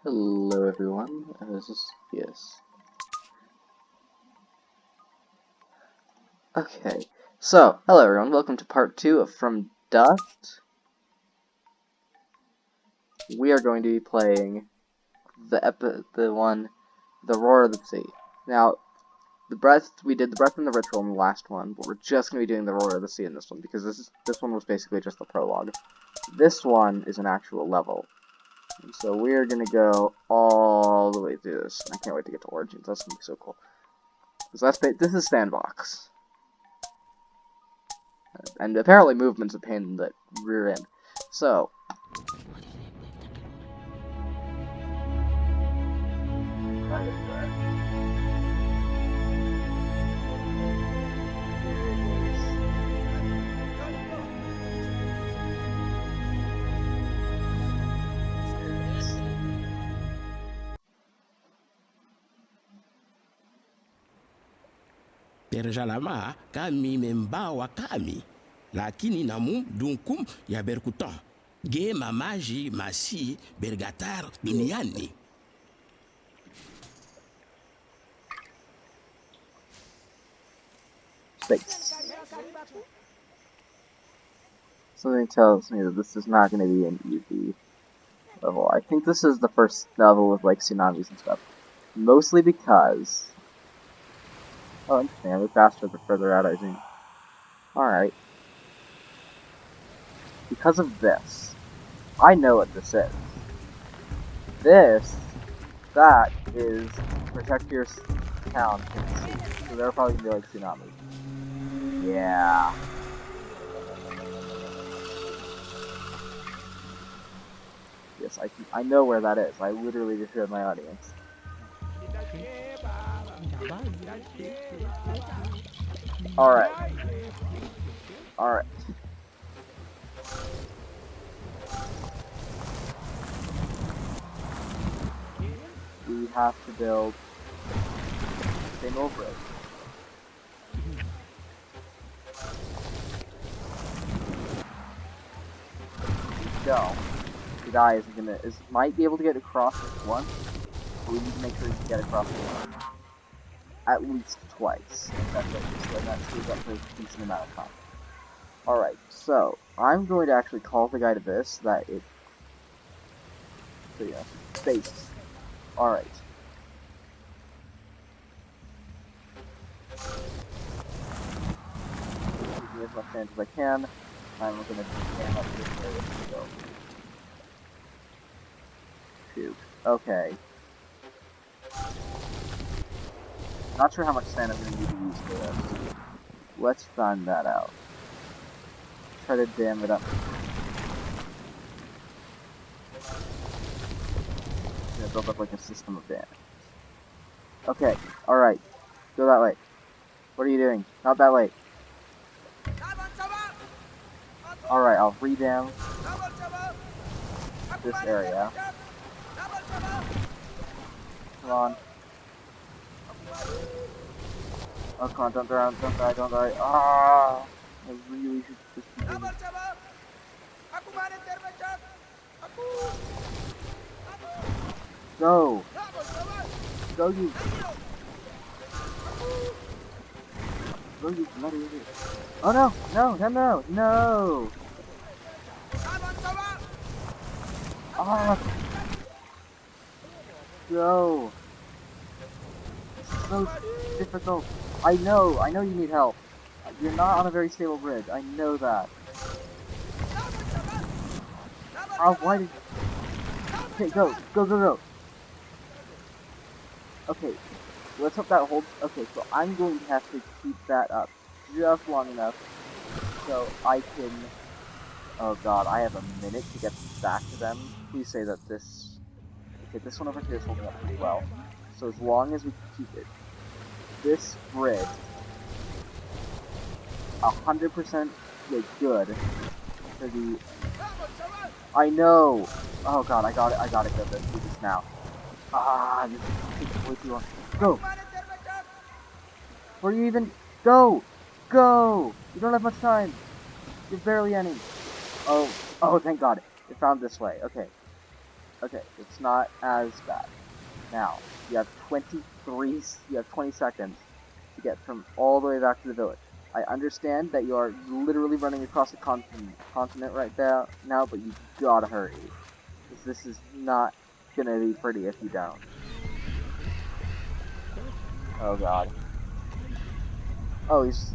Hello everyone, this is yes. Okay, so hello everyone, welcome to part 2 of From Dust. We are going to be playing the Roar of the Sea. Now, we did the breath and the ritual in the last one, but we're just going to be doing the Roar of the Sea in this one because this one was basically just the prologue. This one is an actual level. And so we're going to go all the way through this. I can't wait to get to Origins. That's going to be so cool. This is Sandbox. And apparently movement's a pain in the rear end. So. Terjalama kami membawa kami, lakini namu dunkum ya berkutan. Ge mamaji masi bergatar duniani. Space. Something tells me that this is not going to be an easy level. I think this is the first level with like tsunamis and stuff. Mostly because... Oh, interesting. I move faster the further out I zoom. Alright. Because of this, I know what this is. That is protect your town from the sea. So they're probably gonna be like tsunamis. Yeah. Yes, I know where that is. I literally just showed my audience. Alright. Alright. We have to build a single bridge. So, the guy might be able to get across this once, but we need to make sure he can get across it at least twice. That's it. So that screws up for a decent amount of time. Alright, so I'm going to actually call the guy to this so yeah, space. Alright. Give me as much chance as I can. I'm looking at jam up this area to go. Shoot. Okay. Not sure how much sand I'm going to need to use for this. Let's find that out. Try to dam it up. I'm going to build up like a system of dams. Okay, alright. Go that way. What are you doing? Not that way. Alright, I'll re-dam this area. Come on. Oh, come on, don't drown, don't die, don't die. Ah! I really should just be doing it. Go! Go, you! Go, you bloody idiot. Oh no! No! No! No! No! Ah! Go! So difficult. I know you need help. You're not on a very stable bridge. I know that. Oh, why did... Okay, go. Go, go, go. Okay, let's hope that holds. Okay, so I'm going to have to keep that up just long enough so I can... Oh god, I have a minute to get back to them. Please say that this... Okay, this one over here is holding up pretty well. So as long as we keep it, this bridge, 100% good for the... I know! Oh god, I got it, go, let's do this now. Ah, this is taking way too long. Go! Where are you even? Go! Go! You don't have much time! You're barely any. Oh, thank god. It found this way. Okay. Okay, it's not as bad. Now, you have 20 seconds to get from all the way back to the village. I understand that you are literally running across the continent right now, but you gotta hurry. Because this is not gonna be pretty if you don't. Oh god. Oh, he's...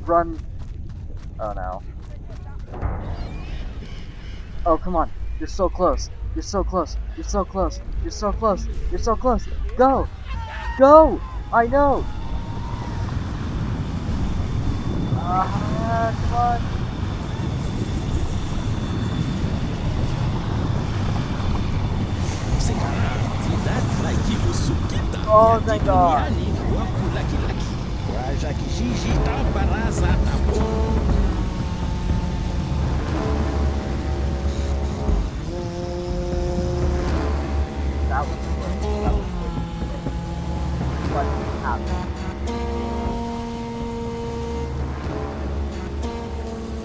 Run! Oh no. Oh, come on. You're so close. You're so close. You're so close. You're so close. You're so close. Go! Go! I know! Ah, come on! Sekarang tidak lagi musuh kita Oh, yang di thank dunia god! ni waktu laki-laki. Raja kijiji tanpa rasa takut. That was close. That was close. What happened?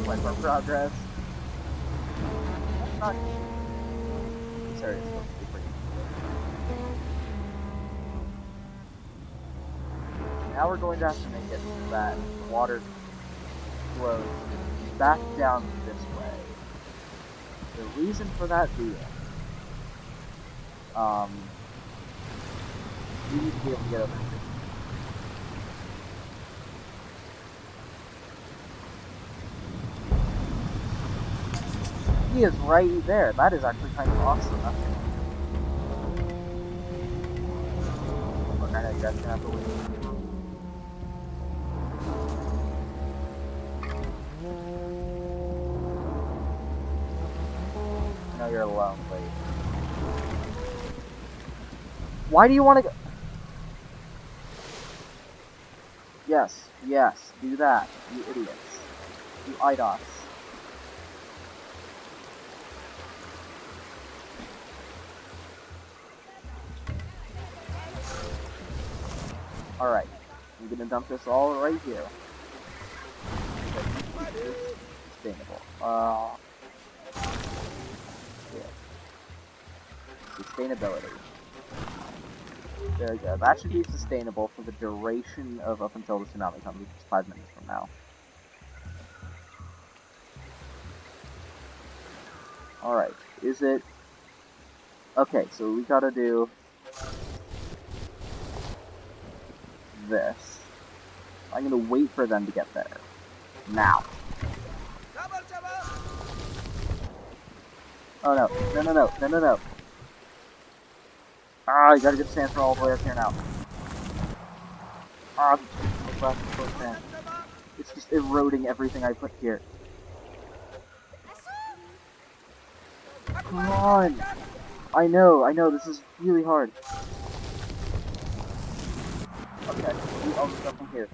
Like our progress. That's not serious. Now we're going to have to make it so that the water flows back down this way. The reason for that being, we need to be able to get over here. He is right there. That is actually kind of awesome. Look, I know you guys are gonna have to wait. I know you're alone, wait. Why do you want to go? Yes, yes, do that, you idiots. You idots. Alright, I'm gonna dump this all right here. Sustainable. Yeah. Sustainability. There we go. That should be sustainable for the duration of up until the tsunami comes, which is 5 minutes from now. Alright, is it... Okay, so we gotta do... this. I'm gonna wait for them to get there. Now. Oh no. No, no, no. No, no, no. Ah, you gotta get sand from all the way up here now. Ah, it's just eroding everything I put here. Come on! I know, this is really hard. Okay, I'll just go from here.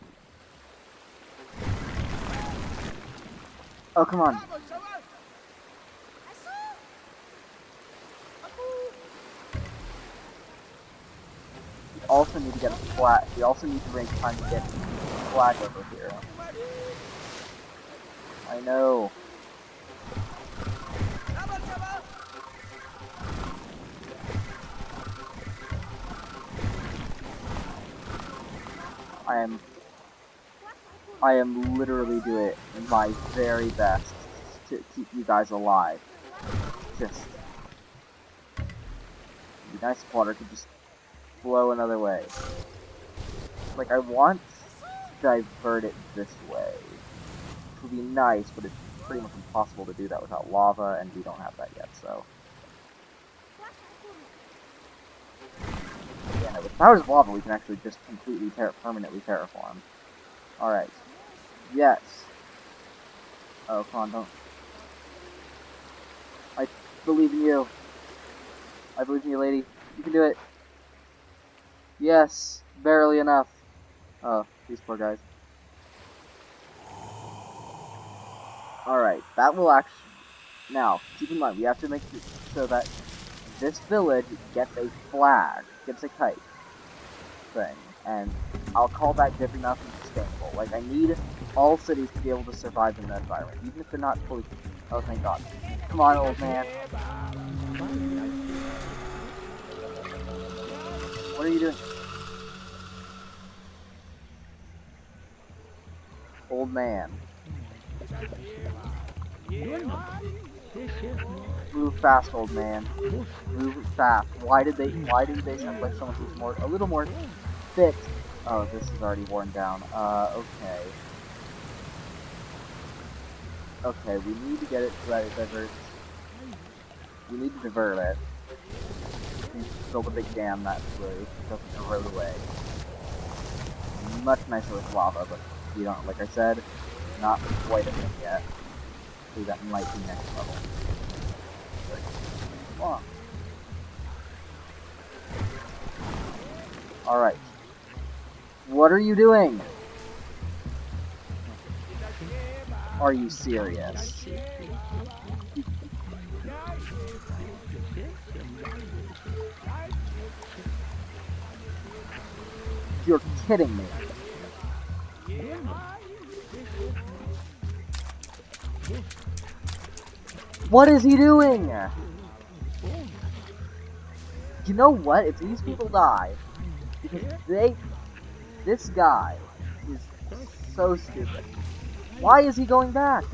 Oh, come on. We also need to get a flag. We also need to rank time to get a flag over here. I know. I am literally doing my very best to keep you guys alive. Just... it'd be nice if water could just flow another way. Like, I want to divert it this way. Which would be nice, but it's pretty much impossible to do that without lava, and we don't have that yet, so... yeah, no, with the powers of lava, we can actually just completely permanently terraform. Alright. Yes. Oh, come on, don't... I believe in you. I believe in you, lady. You can do it. Yes. Barely enough. Oh, these poor guys. Alright, that will actually... now, keep in mind, we have to make it so that this village gets a flag, gets a kite thing, and I'll call that good enough and sustainable. Like, I need all cities to be able to survive in that environment, even if they're not fully... oh, thank god. Come on, old man. man. Move fast, old man. Move fast. Why did they send like someone who's a little more fit? Oh, this is already worn down. Okay. Okay, we need to get it so that it diverts. We need to divert it. We need to build a big dam that way it doesn't erode away. Much nicer with lava, but you don't, like I said, not quite a thing yet. So that might be next level. Come on. Alright. What are you doing? Are you serious? You're kidding me. What is he doing? You know what? If these people die, because this guy is so stupid. Why is he going back?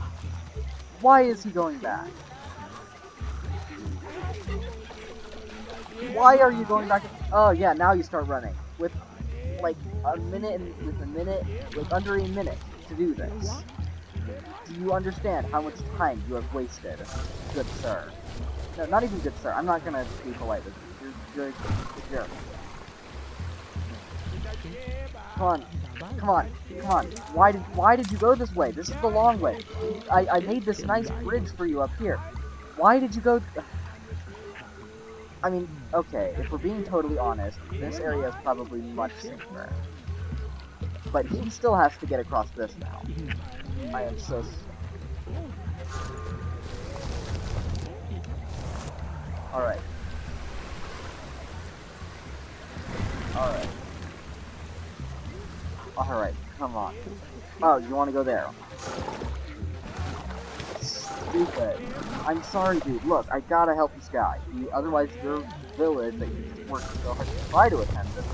Why is he going back? Why are you going back? Oh yeah, now you start running with like like under a minute to do this. Do you understand how much time you have wasted, good sir? No, not even good sir. I'm not gonna be polite with you. You're a jerk. Come on, come on, come on. Why did you go this way? This is the long way. I made this nice bridge for you up here. Why did you go? I mean, okay, if we're being totally honest, this area is probably much safer. But he still has to get across this now. I am so... Alright. Alright. Alright, come on. Oh, you want to go there? Stupid. I'm sorry, dude. Look, I gotta help this guy. Otherwise, your village that you just worked so hard to try to attend this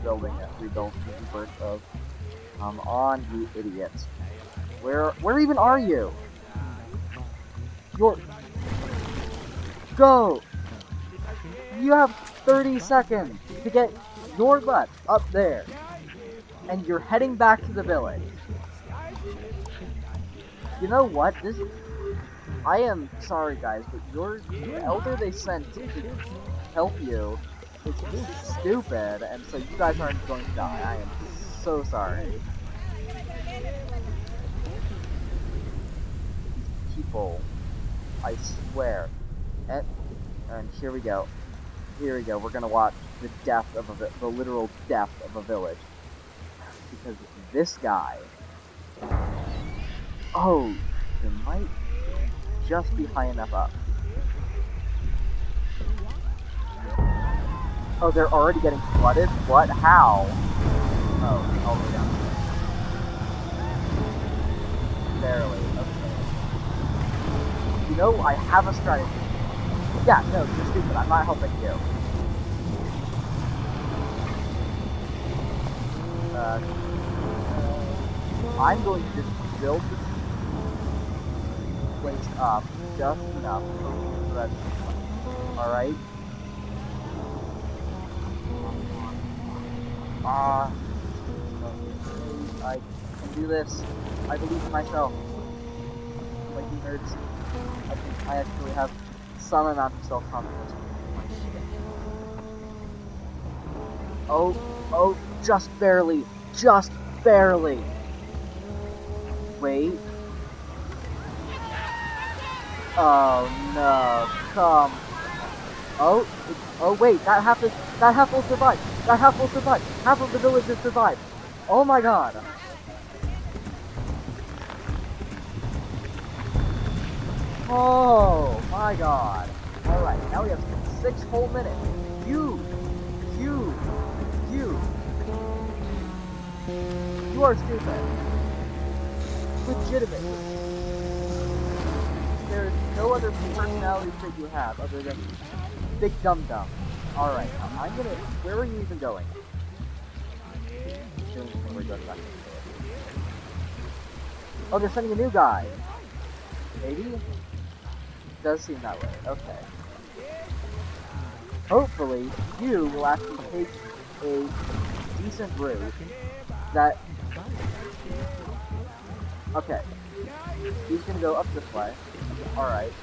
building that we built the first of. Come on, you idiots. Where even are you? Go! You have 30 seconds to get your butt up there. And you're heading back to the village. You know what? I am sorry, guys, but the elder they sent to help you is stupid, and so you guys aren't going to die. I am so sorry. These people, I swear. And here we go. Here we go. We're gonna watch the death of the literal death of a village, because this guy. Oh, it might just be high enough up. Oh, they're already getting flooded? What? How? Oh, all the way down. Barely. Okay. You know, I have a strategy. Yeah, no, you're stupid. I'm not helping you. I'm going to just build this place up just enough so that, alright? I can do this. I believe in myself. Like you nerds. I think I actually have some amount of self-confidence. Oh, just barely. Just barely. Wait. Oh no, come. Oh wait, that half will survive. That half will survive. Half of the village has survived. Oh my god. Oh my god. Alright, now we have 6 whole minutes. You are stupid. Legitimately. There is no other personality trait you have other than big dum-dum. Alright, I'm gonna... Where are you even going? We're going back. Oh, they're sending a new guy. Maybe? Does seem that way. Okay. Hopefully, you will actually take a decent route that... Okay. He's gonna go up this way. Alright.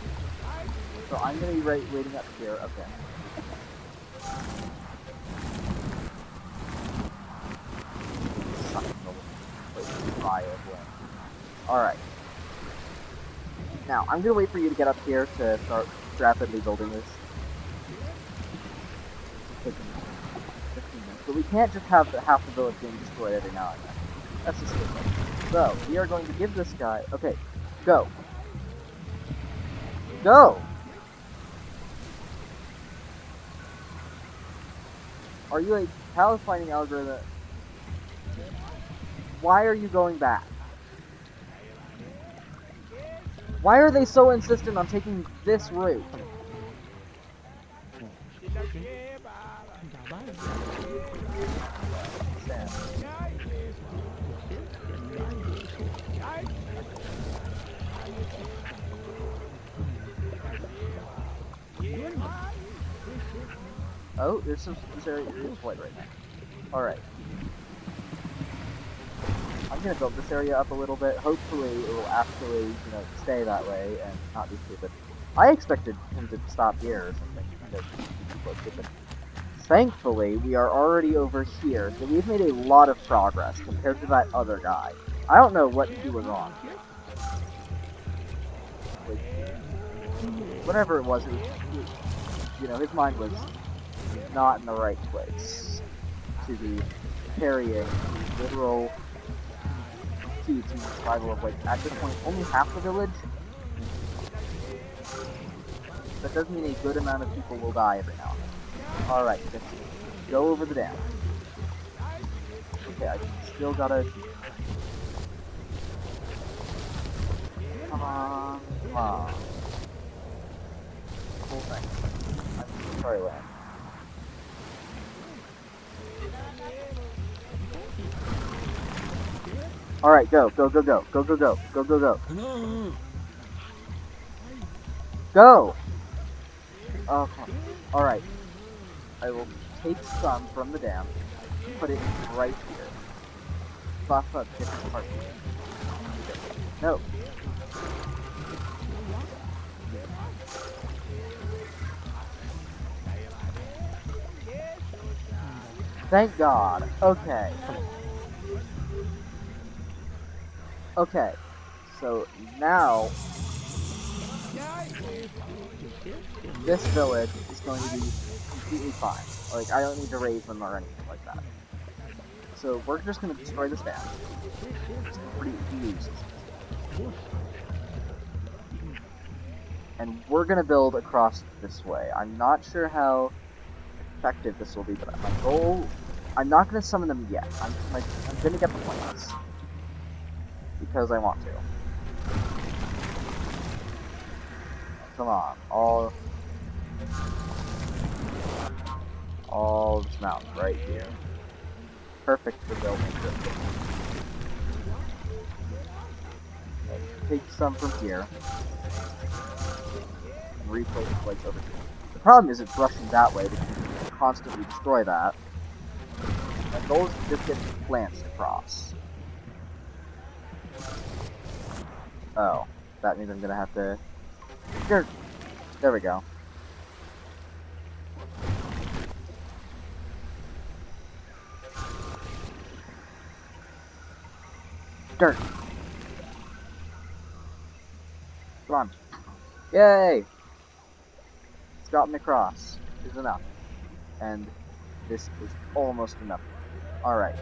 So I'm gonna be waiting up here. Okay. Alright. Now, I'm gonna wait for you to get up here to start rapidly building this. Taking 15 minutes. But we can't just have half the village being destroyed every now and then. That's just stupid. So, we are going to give this guy... Okay, go. Go! Are you a palace finding algorithm? Why are you going back? Why are they so insistent on taking this route? Oh, there's some area deployed right now. Alright. I'm gonna build this area up a little bit. Hopefully it will actually, stay that way and not be stupid. I expected him to stop here or something. Stupid. Thankfully, we are already over here, so we've made a lot of progress compared to that other guy. I don't know what he was on. Like, whatever it was, his mind was not in the right place to be carrying literal key to survival of, at this point, only half the village. That does mean a good amount of people will die every now and then. Alright, just go over the dam. Okay, I still gotta... Come on, come on. The whole thing. I'm sorry, Lan. Alright, go, go, go, go, go, go, go, go, go, go. Go! Oh, come on. Alright. I will take some from the dam, put it right here. Buff up different parts of it. No. Thank God. Okay. Okay. So now this village is going to be completely fine. Like, I don't need to raise them or anything like that. So we're just going to destroy this dam. It's pretty easy. And we're going to build across this way. I'm not sure how effective this will be, but my goal... I'm not going to summon them yet. I'm going to get the plants. Because I want to. Come on, all this mountain right here. Perfect for building this. Take some from here. And replace the plates over here. The problem is it's rushing that way to constantly destroy that. My goal is to just get plants across. Oh, that means I'm gonna have to... There we go. Dirt. Come on. Yay! It's gotten across. Is enough. And this is almost enough. Alright.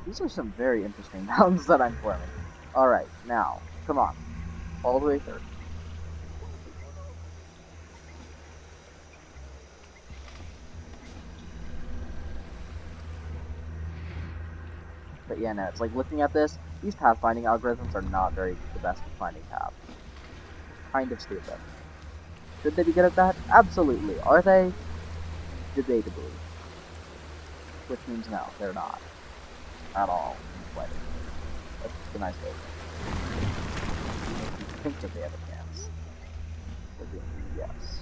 These are some very interesting mountains that I'm forming. Alright, now, come on. All the way through. But yeah, no, it's like looking at this, these pathfinding algorithms are not the best at finding paths. Kind of stupid. Should they be good at that? Absolutely. Are they? Debatably. Which means no, they're not. At all. That's a nice way. I think that they have a chance. Yes.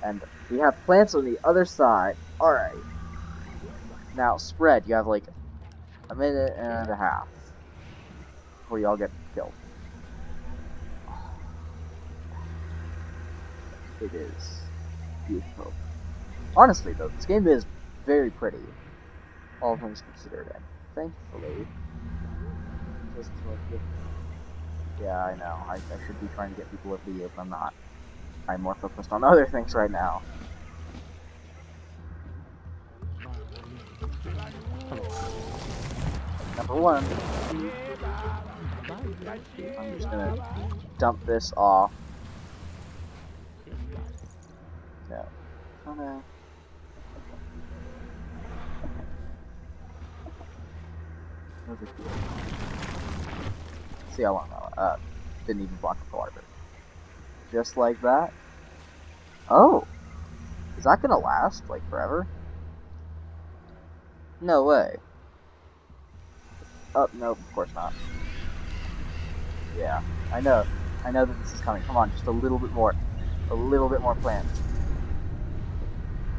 And we have plants on the other side. Alright. Now, spread. You have like a minute and a half before you all get killed. It is beautiful. Honestly, though, this game is very pretty, all things considered, and thankfully, just like yeah, I know, I should be trying to get people with videos, but I'm not. I'm more focused on other things right now. Number one, I'm just gonna dump this off. No. Oh no. See how long that didn't even block the water. Just like that. Oh! Is that gonna last, like, forever? No way. Oh, no, of course not. Yeah, I know. I know that this is coming. Come on, just a little bit more. A little bit more plants.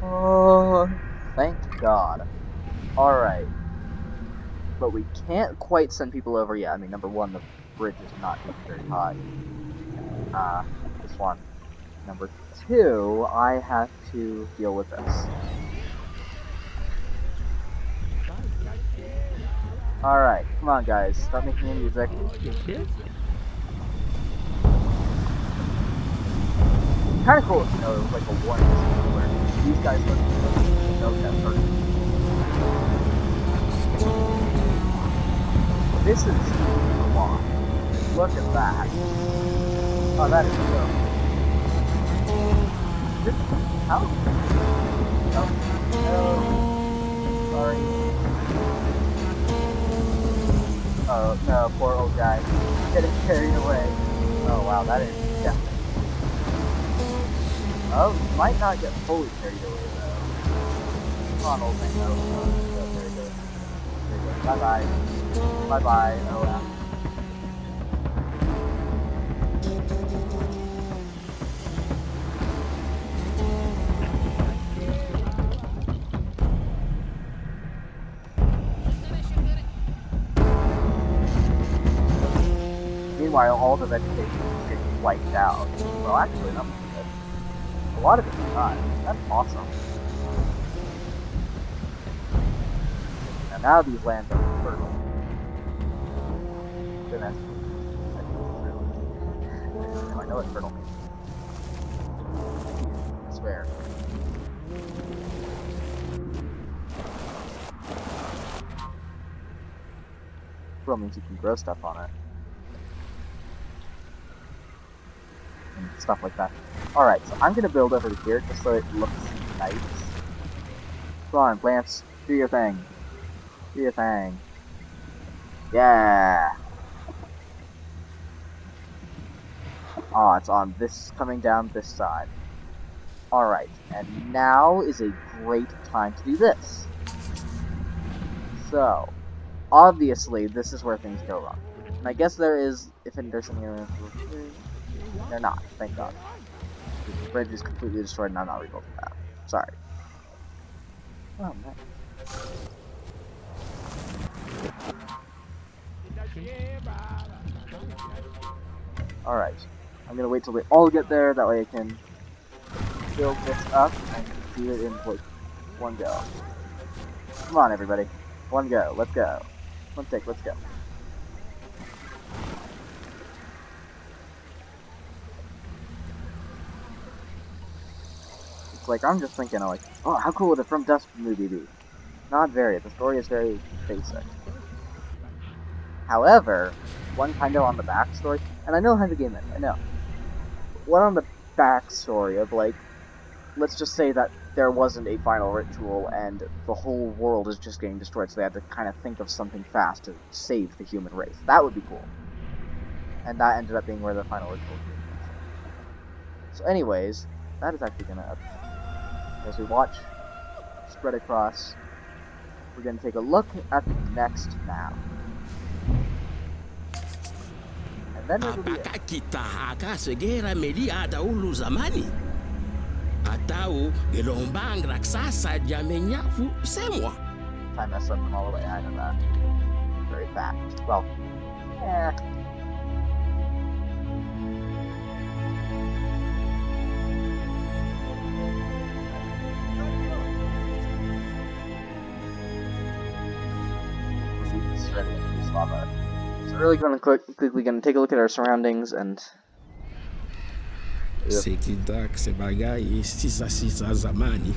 Oh, thank God. Alright. But we can't quite send people over yet. I mean, number one, the bridge is not very high. This one. Number two, I have to deal with this. Alright, come on guys, start making your music. Kinda cool if you know it was like a warning system where these guys don't know that person. This is a lot. Look at that. Oh, that is so. This, how? No. Sorry. Oh, no, poor old guy. Getting carried away. Oh, wow, that is definitely. Oh, might not get fully carried away, though. Come on, old man. No, there we go. There we go. Bye-bye. Bye-bye. Oh, wow. Meanwhile, all the vegetation is getting wiped out. Well, actually, not good. A lot of it's not. That's awesome. And now these lands are fertile. Goodness. I know what fertile means. I swear. Fertile means you can grow stuff on it. And stuff like that. Alright, so I'm gonna build over here just so it looks nice. Come on, plants. Do your thing. Do your thing. Yeah! Oh, it's on this, coming down this side. Alright, and now is a great time to do this. So, obviously, this is where things go wrong. And I guess there is, if there's something, they're not, thank God. The bridge is completely destroyed and I'm not rebuilding that. Sorry. Oh, man. Alright. I'm gonna wait till they all get there, that way I can build this up and do it in like one go. Come on, everybody. One go. Let's go. One take. Let's go. It's like, I'm just thinking, like, oh, how cool would a From Dusk movie be? Not very. The story is very basic. However, one kind of on the backstory, and I know how the game ends, I know. One on the backstory of, like, let's just say that there wasn't a final ritual and the whole world is just getting destroyed, so they had to kind of think of something fast to save the human race. That would be cool. And that ended up being where the final ritual came from. So anyways, that is actually gonna, as we watch spread across, we're gonna take a look at the next map. then it'll be it. Apakah kita akan segera melihat dahulu zamani? Atau gelombang raksasa yang menyapu semua? I messed up them all the way. I know that. Very fast. Well, yeah. Lava. So we're really going to quickly going to take a look at our surroundings and. Sekidak sebagai sisa-sisa zamani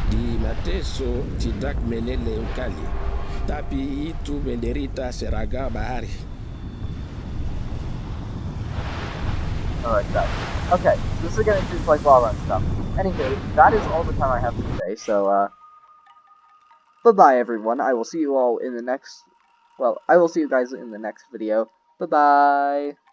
di mateso tidak menele ukali, tapi itu menderita seraga bahari. Alright, guys. Okay, this is getting treated like lava and stuff. Anyway, that is all the time I have for today, so, bye-bye, everyone. I will see you all in the next... Well, I will see you guys in the next video. Bye-bye!